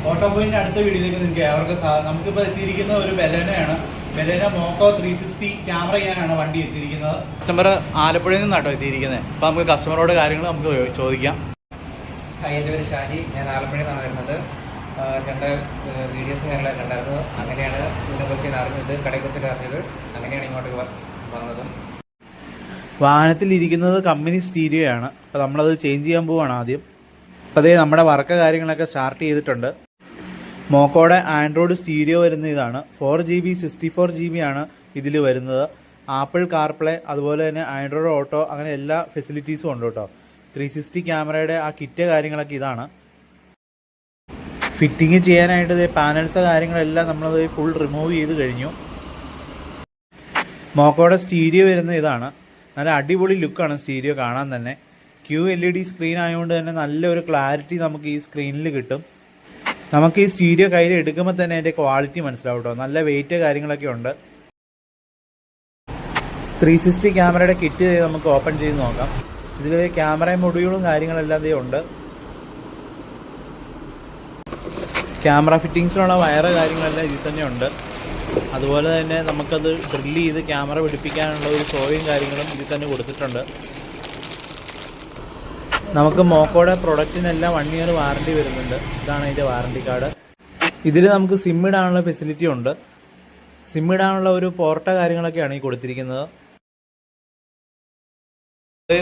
Auto point അടുത്ത വീഡിയോയിലേക്ക് നിങ്ങൾക്ക് അവർക്ക് നമുക്കിപ്പോൾ എത്തിയിരിക്കുന്ന ഒരു ബെലേനയാണ്. ബെലേന മോക്കോ 360 ക്യാമറ ചെയ്യാനാണ് വണ്ടി എത്തിയിരിക്കുന്നത്. കസ്റ്റമർ ആലപ്പുഴയിൽ നിന്നാട്ടോ എത്തിയിരിക്കുന്നത്. അപ്പോൾ നമുക്ക് കസ്റ്റമറോട് കാര്യങ്ങൾ നമുക്ക് ചോദിക്കാം. എൻ്റെ പേര് ഷാജി, ഞാൻ ആലപ്പുഴയിൽ നിന്നാണ് വരുന്നത്. എൻ്റെ വീഡിയോസ് കാര്യങ്ങളൊക്കെ ഉണ്ടായിരുന്നു. അങ്ങനെയാണ് ഇതിനെക്കുറിച്ച് അറിഞ്ഞത്, കടയെക്കുറിച്ചൊക്കെ അറിഞ്ഞത്. അങ്ങനെയാണ് ഇങ്ങോട്ട് വന്നതും. വാഹനത്തിലിരിക്കുന്നത് കമ്പനി സ്റ്റീരിയോ ആണ്. അപ്പോൾ നമ്മളത് ചേഞ്ച് ചെയ്യാൻ പോവുകയാണ് ആദ്യം. അപ്പോൾ അതേ നമ്മുടെ വർക്ക് കാര്യങ്ങളൊക്കെ സ്റ്റാർട്ട് ചെയ്തിട്ടുണ്ട്. മോക്കോയുടെ ആൻഡ്രോയിഡ് സ്റ്റീരിയോ വരുന്ന ഇതാണ്. 4GB 64GB ആണ് ഇതിൽ വരുന്നത്. ആപ്പിൾ കാർപ്ലേ, അതുപോലെ തന്നെ ആൻഡ്രോയിഡ് ഓട്ടോ, അങ്ങനെ എല്ലാ ഫെസിലിറ്റീസും ഉണ്ട് കേട്ടോ. 360 ക്യാമറയുടെ ആ കിറ്റ് കാര്യങ്ങളൊക്കെ ഇതാണ്. ഫിറ്റിങ് ചെയ്യാനായിട്ട് പാനൽസ് കാര്യങ്ങളെല്ലാം നമ്മളത് ഫുൾ റിമൂവ് ചെയ്ത് കഴിഞ്ഞു. മോക്കോയുടെ സ്റ്റീരിയോ വരുന്ന ഇതാണ്. നല്ല അടിപൊളി ലുക്കാണ് സ്റ്റീരിയോ കാണാൻ തന്നെ. QLED സ്ക്രീൻ ആയതുകൊണ്ട് തന്നെ നല്ലൊരു ക്ലാരിറ്റി നമുക്ക് ഈ സ്ക്രീനിൽ കിട്ടും. നമുക്ക് ഈ സ്റ്റീരിയോ കയ്യിൽ എടുക്കുമ്പോൾ തന്നെ അതിൻ്റെ ക്വാളിറ്റി മനസ്സിലാവും കേട്ടോ. നല്ല വെയിറ്റ് കാര്യങ്ങളൊക്കെ ഉണ്ട്. 360 ക്യാമറയുടെ കിറ്റ് നമുക്ക് ഓപ്പൺ ചെയ്ത് നോക്കാം. ഇതിൽ ക്യാമറ മൊഡ്യൂളും കാര്യങ്ങളെല്ലാം ഉണ്ട്. ക്യാമറ ഫിറ്റിങ്സിനുള്ള വയറ് കാര്യങ്ങളെല്ലാം ഇതിൽ തന്നെ ഉണ്ട്. അതുപോലെ തന്നെ നമുക്കത് ഡ്രില്ല് ചെയ്ത് ക്യാമറ പിടിപ്പിക്കാനുള്ള ഒരു സോയും കാര്യങ്ങളും ഇതിൽ തന്നെ കൊടുത്തിട്ടുണ്ട്. നമുക്ക് മോക്കോയുടെ പ്രൊഡക്റ്റിനെല്ലാം 1 ഇയർ വാറണ്ടി വരുന്നുണ്ട്. ഇതാണ് അതിൻ്റെ വാറണ്ടി കാർഡ്. ഇതിൽ നമുക്ക് സിം ഇടാനുള്ള ഫെസിലിറ്റി ഉണ്ട്. സിം ഇടാനുള്ള ഒരു പോർട്ട കാര്യങ്ങളൊക്കെയാണ് ഈ കൊടുത്തിരിക്കുന്നത്.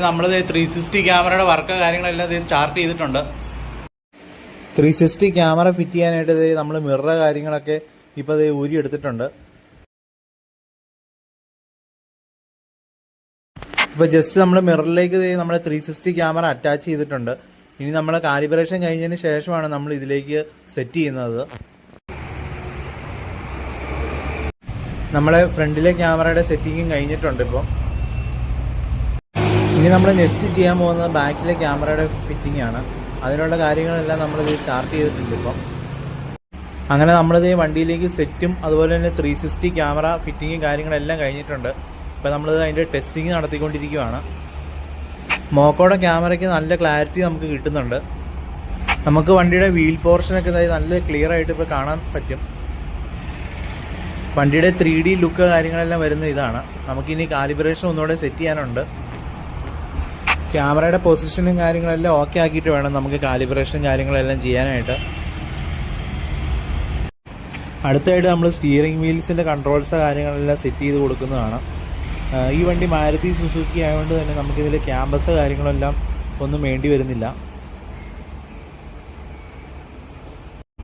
നമ്മൾ 360 ക്യാമറയുടെ വർക്ക് കാര്യങ്ങളെല്ലാം ഇത് സ്റ്റാർട്ട് ചെയ്തിട്ടുണ്ട്. 360 ക്യാമറ ഫിറ്റ് ചെയ്യാനായിട്ട് നമ്മൾ മിറർ കാര്യങ്ങളൊക്കെ ഇപ്പോൾ ഇത് ഊരി എടുത്തിട്ടുണ്ട്. ഇപ്പോൾ ജസ്റ്റ് നമ്മൾ മിററിലേക്ക് നമ്മൾ 360 ക്യാമറ അറ്റാച്ച് ചെയ്തിട്ടുണ്ട്. ഇനി നമ്മൾ കാലിബ്രേഷൻ കഴിഞ്ഞതിന് ശേഷമാണ് നമ്മൾ ഇതിലേക്ക് സെറ്റ് ചെയ്യുന്നത്. നമ്മളെ ഫ്രണ്ടിലെ ക്യാമറയുടെ സെറ്റിങ്ങും കഴിഞ്ഞിട്ടുണ്ട്. ഇപ്പോൾ ഇനി നമ്മൾ നെക്സ്റ്റ് ചെയ്യാൻ പോകുന്നത് ബാക്കിലെ ക്യാമറയുടെ ഫിറ്റിംഗ് ആണ്. അതിനുള്ള കാര്യങ്ങളെല്ലാം നമ്മളിത് സ്റ്റാർട്ട് ചെയ്തിട്ടുണ്ട്. ഇപ്പം അങ്ങനെ നമ്മളിത് വണ്ടിയിലേക്ക് സെറ്റും അതുപോലെ തന്നെ 360 ക്യാമറ ഫിറ്റിങ്ങും കാര്യങ്ങളെല്ലാം കഴിഞ്ഞിട്ടുണ്ട്. ഇപ്പോൾ നമ്മളിത് അതിൻ്റെ ടെസ്റ്റിങ് നടത്തിക്കൊണ്ടിരിക്കുകയാണ്. മോക്കോയുടെ ക്യാമറയ്ക്ക് നല്ല ക്ലാരിറ്റി നമുക്ക് കിട്ടുന്നുണ്ട്. നമുക്ക് വണ്ടിയുടെ വീൽ പോർഷനൊക്കെ നല്ല ക്ലിയർ ആയിട്ട് ഇപ്പോൾ കാണാൻ പറ്റും. വണ്ടിയുടെ 3D ലുക്ക് കാര്യങ്ങളെല്ലാം വരുന്ന ഇതാണ്. നമുക്കിനി കാലിബ്രേഷൻ ഒന്നുകൂടെ സെറ്റ് ചെയ്യാനുണ്ട്. ക്യാമറയുടെ പൊസിഷനും കാര്യങ്ങളെല്ലാം ഓക്കെ ആക്കിയിട്ട് വേണം നമുക്ക് കാലിബ്രേഷൻ കാര്യങ്ങളെല്ലാം ചെയ്യാനായിട്ട്. അടുത്തായിട്ട് നമ്മൾ സ്റ്റിയറിംഗ് വീൽസിൻ്റെ കൺട്രോൾസ് കാര്യങ്ങളെല്ലാം സെറ്റ് ചെയ്ത് കൊടുക്കുന്നതാണ്. ഈ വണ്ടി മാരുതി സുസുക്കി ആയതുകൊണ്ട് തന്നെ നമുക്കിതിൽ ക്യാമ്പസ് കാര്യങ്ങളെല്ലാം ഒന്നും വേണ്ടി വരുന്നില്ല.